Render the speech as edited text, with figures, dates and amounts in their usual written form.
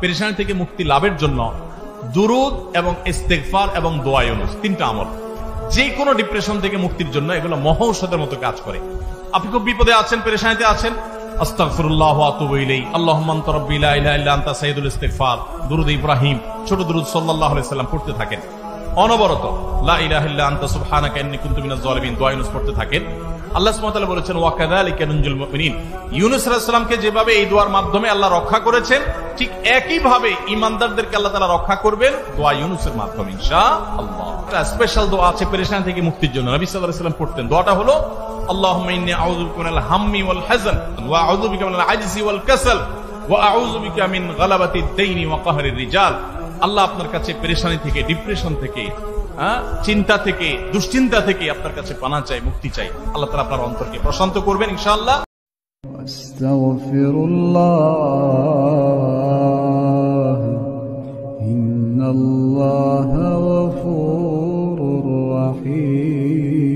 পেরেশানি থেকে মুক্তি লাভের জন্য দুরুদ এবং ইস্তেগফার এবং দোয়া ইউনুস, তিনটা আমল যে কোনো ডিপ্রেশন থেকে মুক্তির জন্য এগুলো মহৌষধের মতো কাজ করে। আপনি খুব বিপদে আছেন, পেরেশানিতে আছেন, আস্তাগফিরুল্লাহ ওয়া আতুবু ইলাইহি, আল্লাহুম্মা আনতা রাব্বি লা ইলাহা ইল্লা আনতা সাইয়্যিদুল ইস্তিগফার, দুরুদ ইব্রাহিম, ছোট দুরুদ সাল্লাল্লাহু আলাইহি সাল্লাম পড়তে থাকেন অনবরত। লা ইলাহা ইল্লা আনতা সুবহানাকা ইন্নী কুনতু মিনাজ জালিমিন দোয়া ইউনুস পড়তে থাকেন। আল্লাহ সুবহানাহু ওয়া তাআলা বলেছেন ওয়া কাযালিকা নুনজিল মুমিনিন, ইউনুস আলাইহিস সালামকে যেভাবে এই দোয়ার মাধ্যমে আল্লাহ রক্ষা করেছেন, ঠিক একই ভাবে ঈমানদারদেরকে আল্লাহ তাআলা রক্ষা করবেন দোয়া ইউনুসের মাধ্যমে ইনশাআল্লাহ। একটা স্পেশাল দোয়া আছে পেরেশানি থেকে মুক্তির জন্য, নবী সাল্লাল্লাহু আলাইহি ওয়াসাল্লাম পড়তেন। দোয়াটা হলো আল্লাহুম্মা ইন্নী আউযু বিকা মিনাল হাম্মি ওয়াল হাযান ওয়া আউযু বিকা মিনাল আজজি ওয়াল কাসাল ওয়া আউযু বিকা মিন গালাবাতিদ দাইনি ওয়া কাহরির রিজাল। আল্লাহ আপনার কাছে পেরেশানি থেকে, ডিপ্রেশন থেকে, চিন্তা থেকে, দুশ্চিন্তা থেকে আপনার কাছে পানা চাই, মুক্তি চাই। আল্লাহ তাআলা আপনার অন্তরকে প্রশান্ত করবেন ইনশাআল্লাহ। আস্তাগফিরুল্লাহ ইন্নাল্লাহা গফুরুর রহিম।